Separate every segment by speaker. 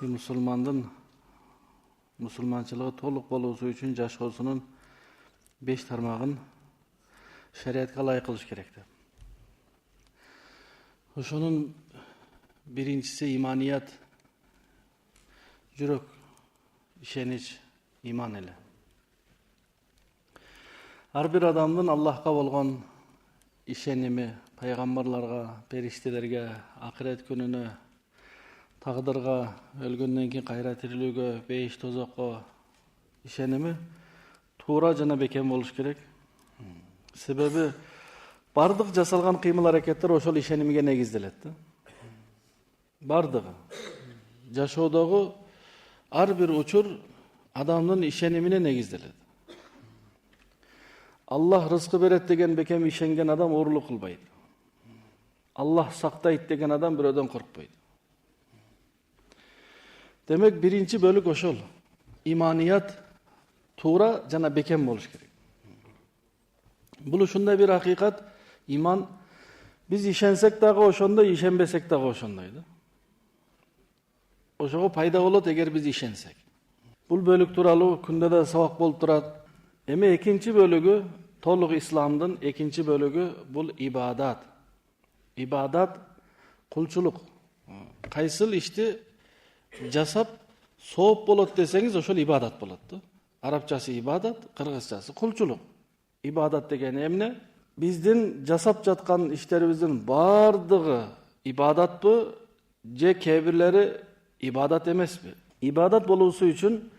Speaker 1: Musulmandın musulmançılığı toluk boluşu üçün jaşosunun 5 tarmağın şeriatga layık kılış gerekti. Oşonun birincisi imaniyat, jürek, işeniş, iman ele. Har bir adamdın Allah'a bolgon işenimi, peygamberlarga, periştelerge, ahiret gününe, taqdırga, ölgönden keyin kayra tirilүүгө, бейиш тозокко işenimi туура жана бекем болуш керек. Себеби бардык жасалган кыймыл-аракеттер ошол ишенимге негизделет. Бардыгы. Жашоодогу ар бир учур адамдын ишенимине негизделет. Аллах рызкы берет деген бекем ишенген адам оорлук кылбайт. Аллах сактайт деген адам бирөөдөн коркпойт. Demek birinci bölük oşol. İmaniyat tuğra jana beken boluş gerek. Bulu şunda bir hakikat, iman biz işensek dağı oşonda, işenbesek dağı oşondaydı. Oşogo payda bolot eger biz işensek. Bul bölük turalı kunde de sabak bolup turat. Eme ikinci bölügü toluk İslam'dın ikinci bölügü bul ibadat. İbadat kulçuluk. Kaysıl işte жасап сооп болот десеңиз ошол ибадат болот. Арабчасы ибадат, кыргызчасы кулчулук. Ибадат деген эмне? Биздин жасап жаткан иштерибиздин бардыгы ибадатпы же кээ бирлери ибадат эмеспи? Ибадат болуусу үчүн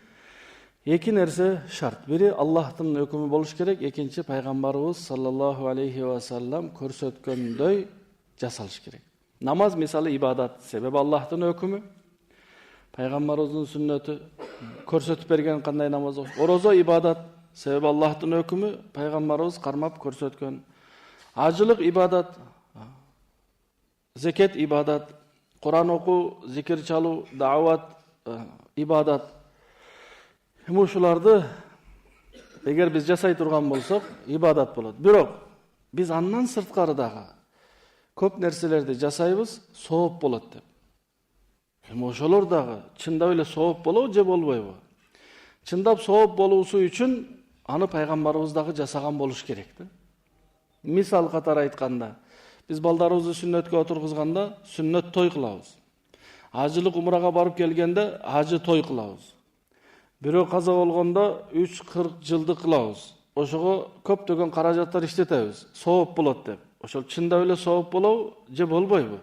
Speaker 1: эки нерсе шарт. Бири Аллахтын өкүмү болуш керек, экинчи пайгамбарыбыз саллаллаху алейхи ва саллам көрсөткөндөй жасалыш керек. Намаз мисалы ибадат, себеби Аллахтын өкүмү. Peygamberimizin sünneti körsetip bergen kanday namaz olsun. Orozo ibadat. Sebebi Allah'ın hükmü Peygamberimiz karmap körsetken. Acılık ibadat. Zekat ibadat. Kur'an oku, zikir çalu, davat ibadat. Hem şulardı eğer biz jasay turgan bolsak ibadat bolot. Birok biz andan sırtkarıdağı köp nerselerdi jasaybız soğup bolot dep. Ошолор дагы чындап эле сооп болобу же болбойбу? Чындап сооп болуусу үчүн аны пайгамбарыбыз дагы жасаган болуш керек да. Мисал катары айтканда, биз балдарыбызды сүннөткө отургузганда сүннөт той кылабыз. Ажылык умрага барып келгенде ажы той кылабыз. Бирөө каза болгондо 3-40 жылдык кылабыз. Ошого көптөгөн каражаттар иштетебиз. Сооп болот деп. Ошол чындап эле сооп болобу же болбойбу?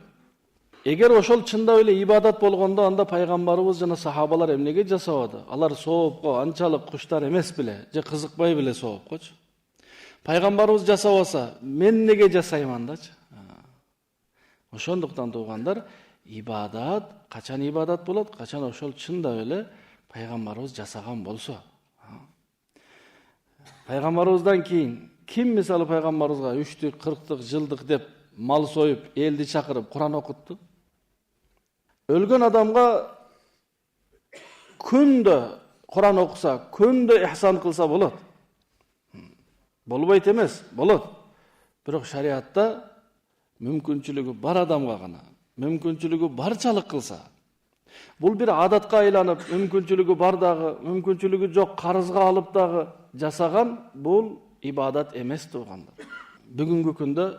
Speaker 1: Eğer oşol çında öyle ibadat bolgondo anda paygambarыбыз жана сахабалар эмнеге жасабады? Алар соопко анчалык куштар эмес биле, же кызыкпай биле соопкочу. Пайгамбарыбыз жасабаса, мен неге жасайм андачы? Ошондуктан туугандар, ибадат, качан ибадат болот, качан ошол чында эле пайгамбарыбыз жасаган болсо. Пайгамбарыбыздан кийин ким мисалы пайгамбарыбызга 3-тük, 40-тык, жылдык деп мал союп, элди чакырып Кур'ан окутту? Ölgön adamga күндө Kur'an okusa, күндө ihsan kılsa bolot. Bolbayt emес, bolot. Бирок şariatта мүмкүнчүлүгү бар адамга гана, мүмкүнчүлүгү барчалык кылса. Бул бир адатка айланып, мүмкүнчүлүгү бар дагы, мүмкүнчүлүгү жок карызга алып дагы жасаган бул ибадат эмес туугандар. Бүгүнкү күндө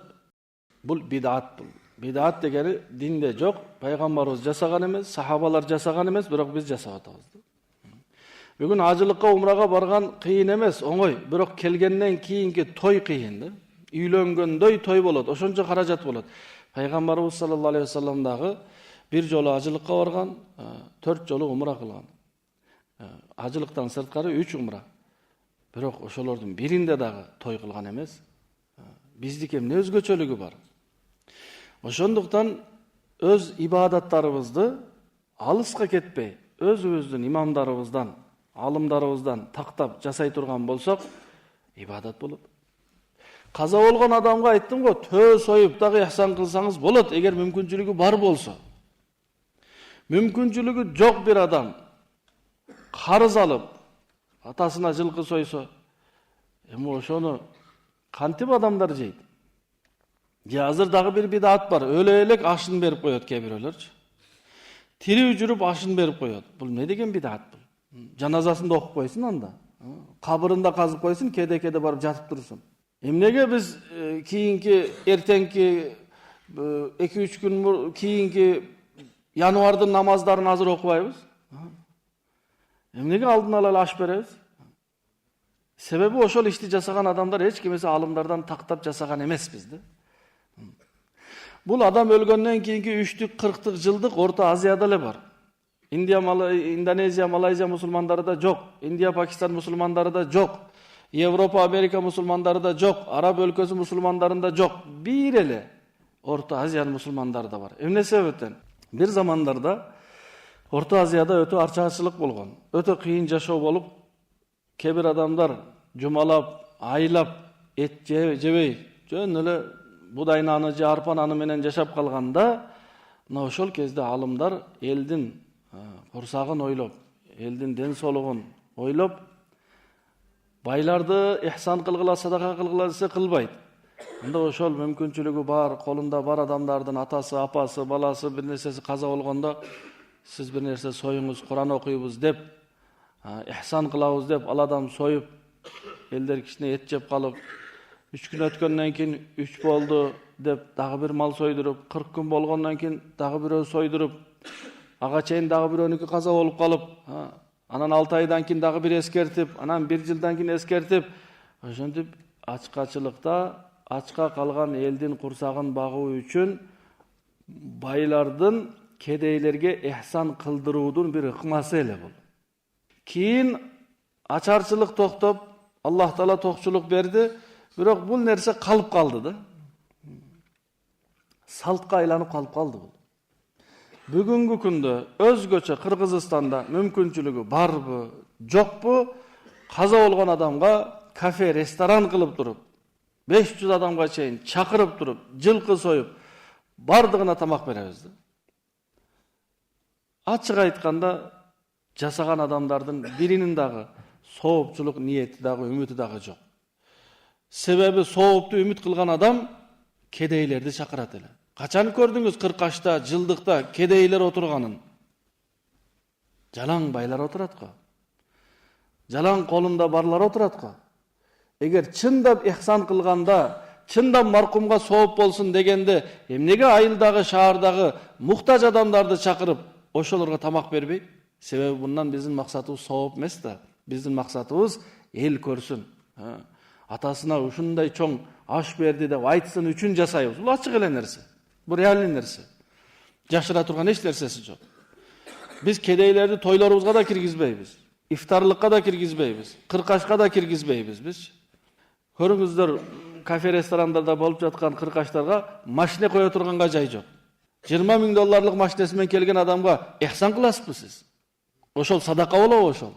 Speaker 1: бул бидат бул. Bidat degeni dinde yok. Peygamberimiz jasagan emez, sahabalar jasagan emez, biroq biz jasap atабыз. Bugün acılıkka umraga bargan kıyın emez, oңой. Biroq kelgenden kiyinki toy kıyın da. Üylöngönдөй toy bolot, oşonча karajat bolot. Peygamberimiz sallallahu aleyhi ve sellem dağı bir jolu acılıkka bargan, 4 jolu umra kılgan. Acılıktan sırtkары 3 umra. Biroq oşolordun birinde dağı toy kılgan emez. Bizdiki emne özgöçölügü var. Ошондуктан өз ибадаттарыбызды алыска кетпей, өзүбүздүн имамдарыбыздан, алымдарыбыздан тактап жасай турган болсок, ибадат болот. Каза болгон адамга айттым го, төө союп дагы ихсан кылсаңыз болот, эгер мүмкүнчүлүгү бар болсо. Мүмкүнчүлүгү жок бир адам карыз алып, атасына жылкы сойсо, эми ошону кантип адамдар жейт? Hazır dağı bir bidat var. Öyle elek aşını verip koyuyor kebirler. Тирүү жүрүп ашын берип коет. Бул не деген бидат бул? Жаназасын да окуп койсун анда. Кабырында казып койсун, кеде-кеде барып жатып турсун. Эмнеге биз кийинки эртеңки 2-3 күн кийинки январдын намаздарын азыр окубайбыз? Эмнеге алдын ала аш беребиз? Себеби ошол ишти жасаган адамдар эч кимесе алымдардан тактап жасаган эмеспиз да. Бул адам өлгөндөн кийинки 3-тік, 40-тік жылдык Орто Азияда эле бар. Индонезия, Малайзия мусулмандары да жок. Индия, Пакистан мусулмандары да жок. Европа, Америка мусулмандары да жок. Араб өлкөсү мусулмандарында жок. Бир эле Орто Азиянын мусулмандары да бар. Эмне себептен? Бир замандарда Орто Азияда өтө арчаачылык болгон. Өтө кыйын жашоо болуп, кээ бир адамдар жумалап, айлап, эт жебей, жөн эле будай наны же арпа наны менен жашап калганда, мына ошол кезде алымдар элдин курсагын ойлоп, элдин ден соолугун ойлоп, байларды ихсан кылгыла, садака кылгыла десе кылбайт. Анда ошол мүмкүнчүлүгү бар, колунда бар адамдардын атасы, апасы, баласы бир нерсеси каза болгондо, сиз бир нерсе союңуз, Куран окуйбуз деп, ихсан кылабыз деп, ал адам союп, элдер кичине эт жеп калып, 3 күн өткөндөн кийин 3 болду деп дагы бир мал сойдуруп, 40 күн болгондон кийин дагы бирөө сойдуруп, ага чейин дагы бирөөнүкү каза болуп калып, анан 6 айдан кийин дагы бир эскертип, анан 1 жылдан кийин эскертип, ошентип ачкачылыкта ачка калган элдин курсагын багуу үчүн байлардын кедейлерге ихсан кылдыруудун бир ыкмасы эле бул. Кийин ачарчылык токтоп, Аллах Таала токчулук берди, бирок бул нерсе калып калды да. Салтка айланып калып калды бул. Бүгүнкү күндө өзгөчө Кыргызстанда мүмкүнчүлүгү барбы, жокпу, каза болгон адамга кафе, ресторан кылып туруп, 500 адамга чейин чакырып туруп, жылкы союп, бардыгына тамак беребиз да. Ачык айтканда, жасаган адамдардын биринин дагы соопчулук ниети дагы, үмүтү дагы жок. Себеби соопту үмүт кылган адам кедейлерди чакырат эле. Качан көрдүңүз кыркашта, жылдыкта кедейлер отурганын? Жалаң байлар отурат го. Жалаң колунда барлар отурат го. Эгер чындап ихсан кылганда, чындап маркумга сооп болсун дегенде, эмнеге айылдагы, шаардагы муктаж адамдарды чакырып, ошолорго тамак бербейт? Себеби bundan биздин максатыбыз сооп эмес да. Биздин максатыбыз эл көрсүн. Атасына ушундай чоң аш берди деп айтсын үчүн жасайбыз. Бул ачык эле нерсе. Бул реалдуу нерсе. Жашыра турган эч нерсеси жок. Биз кедейлерди тойлорубузга да киргизбейбиз. Ифтарлыкка да киргизбейбиз. Кыркашка да киргизбейбиз биз. Көрүңүздөр, кафе, ресторандарда болуп жаткан кыркаштарга машина кое турганга жай жок. $20,000 машинеси менен келген адамга ихсан кыласызбы сиз? Ошол садака болобу ошол?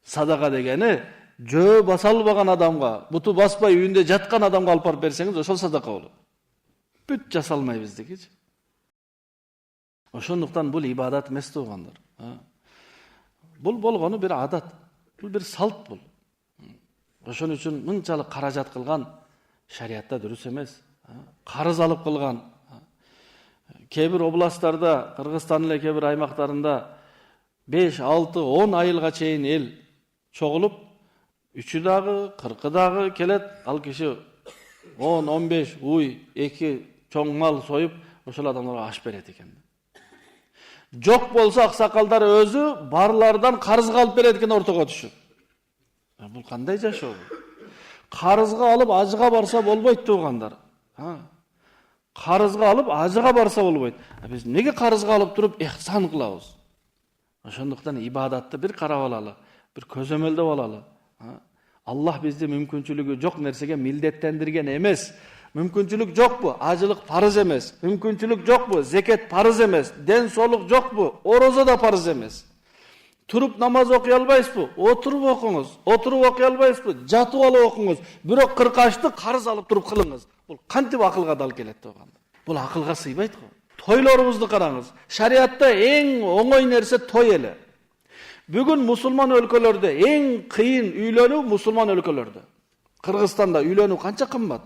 Speaker 1: Садака дегени жөө баса албаган адамга, буту баспай үйүндө жаткан адамга алып барып берсеңиз, ошол садака болот. Бүт жаса алмай биздикичи. Ошондуктан бул ибадат эмес туугандар. Бул болгону бир адат, бул бир салт бул. Ошон үчүн мынчалык каражат кылган шариатта дурус эмес. Карыз алып кылган. Кээ бир областтарда, Кыргызстандын эле кээ бир аймактарында 5, 6, 10 айылга чейин эл чогулуп, 3 дагы, 40 дагы келет, ал киши 10, 15 уй, 2 чоң мал союп, ошол адамдарга аш берет экен. Жок болсо аксакалдар өзү барлардан карызга алып берет экен ортого түшүп. Бул кандай жашоо бул? Карызга алып ажыга барса болбойт туугандар. Карызга алып ажыга барса болбойт. Биз неге карызга алып туруп ихсан кылабыз? Ошондуктан ибадатты бир карап алалы, бир көзөмөлдөп алалы. Аллах бизди мүмкүнчүлүгү жок нерсеге милдеттендирген эмес. Мүмкүнчүлүк жокпу? Ажылык парыз эмес. Мүмкүнчүлүк жокпу? Зекет парыз эмес. Ден соолук жокпу? Орозо да парыз эмес. Туруп намаз окуй албайсызбы? Отуруп окуңуз. Отуруп окуй албайсызбы? Жатып алып окуңуз. Бирок кыркашты карыз алып туруп кылыңыз. Бул кантип акылга дал келет тууганда? Бул акылга сыйбайт го. Тойлорубузду караңыз. Шариатта эң оңой нерсе той эле. Бүгүн мусулман өлкөлөрдө эң кыйын үйлөнүү мусулман өлкөлөрдө. Кыргызстанда үйлөнүү канча кымбат?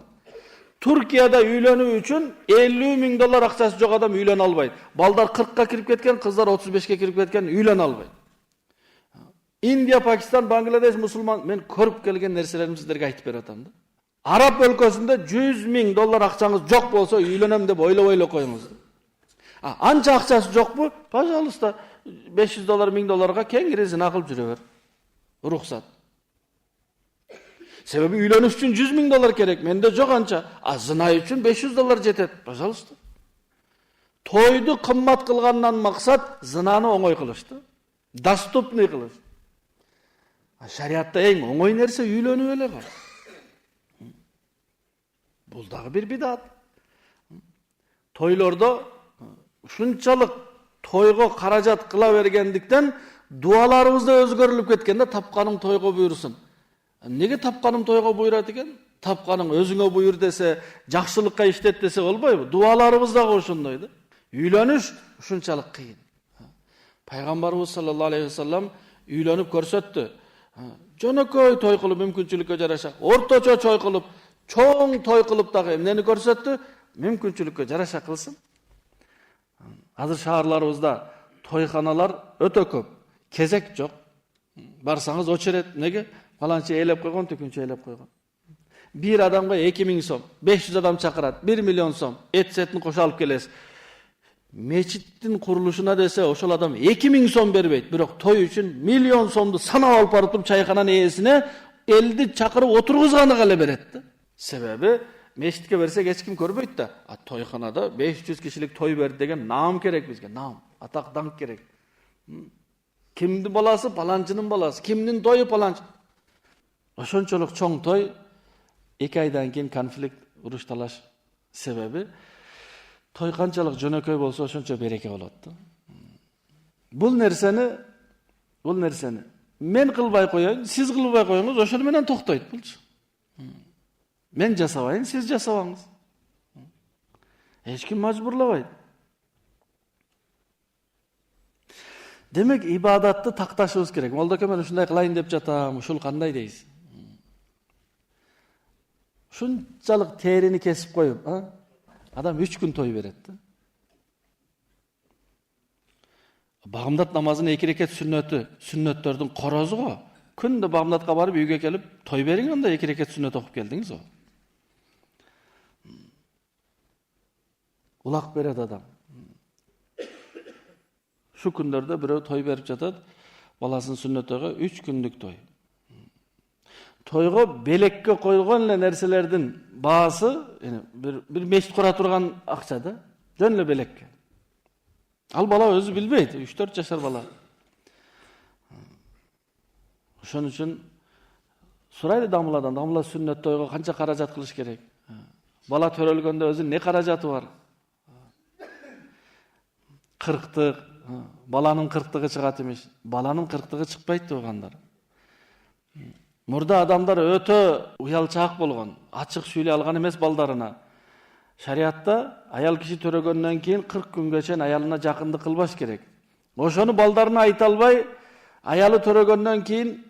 Speaker 1: Turkiyada üylönүү үчүn 50 000 dollar акчасы жок адам üylөнө албайт. Балдар 40-ка кирип кеткен, кыздар 35-ке кирип кеткен üylөнө албайт. Индия, Пакистан, Бангладеш, мусулман, мен көрүп келген нерселерди сиздерге айтып берип атам да. Араб өлкөсүндө 100 000 доллар акчаңыз жок болсо üylөнөм деп ойлобой коюңуз. Анча акчасы жокпу? Пожалуйста, 500 доллар, 1000 долларга кеңири зина кылып жүрө бер. Рухсат. Себеби üylөнүш үчүн 100 000 доллар керек. Менде жок анча. Зина үчүн 500 доллар жетет. Пожалуйста. Тойду кымбат кылгандан максат зинаны оңой кылышты. Доступный кылыш. Шариатта эң оңой нерсе üylөнүү эле бар. Бул дагы бир бидат. Тойлордо ушунчалык тойго каражат кыла бергендиктен дуаларыбыз да өзгөрүлүп кеткен да, тапканың тойго буйрусун. Неге тапканым тойго буйрат экен? Тапканың өзүңө буйр десе, жакшылыкка иштет десе болбойбу? Дуаларыбыз дагы ошондой да. Üylөнүш ушунчалык кыйын. Пайгамбарыбыз саллаллаху алейхи вассалам üylөнүп көрсөттү. Жөнөкөй той кылып мүмкүнчүлүккө жараша, орточо той кылып, чоң той кылып дагы эмнени көрсөттү? Мүмкүнчүлүккө жараша кылсын. Азыр шаарларыбызда тойханалар өтө көп. Кезек жок. Барсаңыз очерет. Неге? Фаланчы элеп койгон, түкүнчө элеп койгон. Bir адамга 2000 сом, 500 адам чакырат, 1 миллион сом, эт-сетин кошо алып келесиз. Мечиттин курулушуна десе, ошол адам 2000 сом бербейт. Бирок той үчүн миллион сомду санап алып барып чайкананын ээсине элди чакырып отургузганы эле берет да. Себеби мечитке берсек эч ким көрбөйт да. Тойханада 500 кишилик той берди деген наам керек бизге, наам, атак даңк керек. Кимдин баласы? Паланчынын баласы. Кимдин тою? Паланчы. Ошончолук чоң той 2 айдан кийин конфликт, уруш талаш себеби той канчалык жөнөкөй болсо ошончо береке болот да. Бул нерсени мен кылбай коеюн, сиз кылбай коюңуз, ошону менен токтойт булчу. Мен жасабайын, сиз жасабаңыз. Эч ким мажбурлабайт. Демек ибадатты такташыбыз керек. Молдоке мен ушундай кылайын деп жатам, ушул кандай дейсиз? Шунчалык терини кесип коюп, адам 3 күн той берет да. Багымдат намазынын 2 рекет сүннөтү, сүннөттөрдүн корозу го. Күндө багымдатка барып үйгө келип той бериң, анда 2 рекет сүннөт окуп келдиңиз го. Улак берет адам. Шу күндөрдө бирөө той берип жатат, баласын сүннөтөгө 3 күндүк той. Тойго белекке койгон эле нерселердин баасы, бир мешит кура турган акча да, жөн эле белекке. Ал бала өзү билбейт, 3-4 жашар бала. Ошон үчүн сурайды дамыладан, дамыла сүннөт тойго канча каражат кылыш керек? Бала төрөлгөндө өзүнүн не каражаты бар? 40-тык, баланын 40-тыгы чыгат эмес. Баланын 40-тыгы чыкпайт туугандар. Мурда адамдар өтө уялчаак болгон, ачык сүйлөй алган эмес балдарына. Шариатта аял киши төрөгөндөн кийин 40 күнгө чейин аялына жакындык кылбаш керек. Ошону балдарына айта албай, аялы төрөгөндөн кийин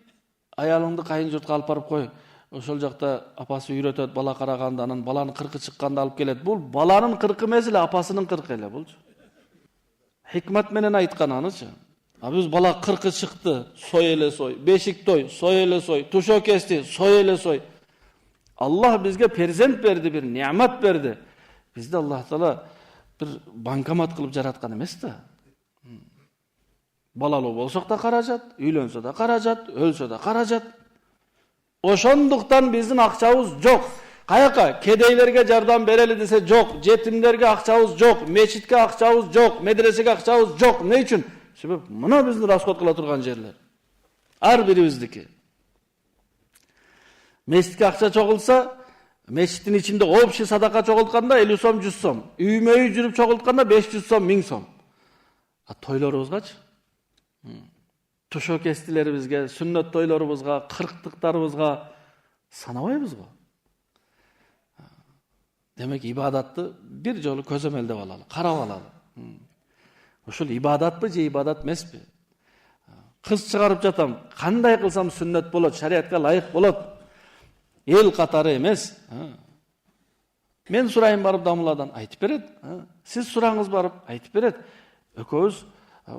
Speaker 1: аялыңды кайын журтка алып барып кой. Ошол жакта апасы үйрөтөт, бала караганда, анан баланын 40-ы чыкканда алып келет. Бул баланын 40-ы эмес эле, апасынын 40-ы эле болчу. Хикмат менен айткан анычы. Биз бала 40-ы чыкты, сой эле сой, бешик той, сой эле сой, тушо кести, сой эле сой. Аллах бизге перзент берди, бир неамат берди. Бизди Аллах Таала бир банкомат кылып жараткан эмес да. Балалуу болсок да каражат, үйлөнсө да каражат, өлсө да каражат. Ошондуктан биздин акчабыз жок. Каяка кедейлерге жардам берели десе жок, жетимдерге акчабыз жок, мечитке акчабыз жок, медресеге акчабыз жок. Не үчүн? Себеп мына биздин расход кыла турган жерлер. Ар бирибиздики. Мечитке акча чогулса, мечиттин ичинде общий садака чогултканда 50 сом, 100 сом. Үймөй жүрүп чогултканда 500 сом, 1000 сом. Тойлорубузгачы? Тушо кестилерибизге, сүннөт тойлорубузга, 40-тыктарыбызга санабайбыз го. Демек ибадатты бир жолу көзөмөлдөп алалы, карап алалы. Ушул ибадатпы же ибадат эмеспи? Кыз чыгарып жатам, кандай кылсам сүннөт болот, шариатка ылайык болот? Эл катары эмес. Men surayım barıp damıladan aytip beret. Siz surаңыз barıp aytip beret. Ökөөбүз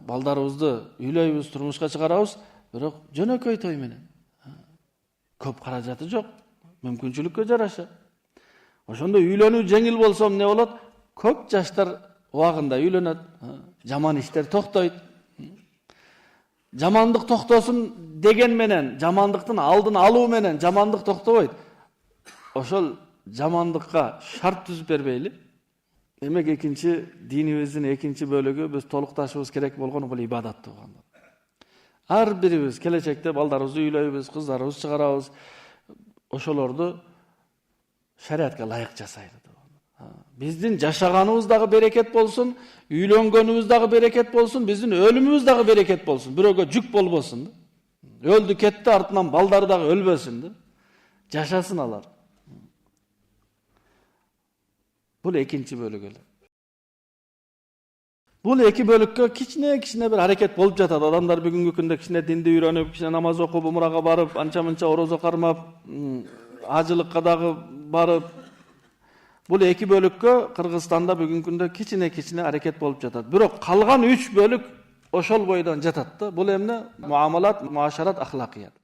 Speaker 1: балдарыбызды үйлөйбүз, турмушка чыгарабыз, бирок жөнөкөй той менен. Көп каражаты жок, мүмкүнчүлүккө жараша. Ошондо үйлөнүү жеңил болсом не болот? Көп жаштар убагында үйлөнөт, жаман иштер токтойт. Жамандык токтосун деген менен, жамандыктын алдын алуу менен жамандык токтобойт. Ошол жамандыкка шарт түзүп бербейли. Демек экинчи динибиздин экинчи бөлүгү биз толукташыбыз керек болгон бул ибадат болгондор. Ар бирибиз келечекте балдарыбызды үйлөйбүз, кыздарыбызды чыгарабыз. Ошолорду шариатка ылайык жасайлы. Биздин жашаганыбыз дагы берекет болсун, үйлөнгөнүбүз дагы берекет болсун, биздин өлүмүбүз дагы берекет болсун. Бирөөгө жүк болбосун. Өлдү кетти, артынан балдары дагы өлбөсүн. Жашасын алар. Бул экинчи бөлүк эле. Бул эки бөлүккө кичине бир аракет болуп жатат. Адамдар бүгүнкү күндө кичине динди үйрөнүп, кичине намаз окуп, умрага барып, анча-мынча орозо кармап, ажылыкка дагы барып. Бул эки бөлүккө Кыргызстанда бүгүнкү күндө кичине аракет болуп жатат. Бирок калган 3 бөлүк ошол бойдон жатат да. Бул эмне? Муамалат, муашарат, ахлакият.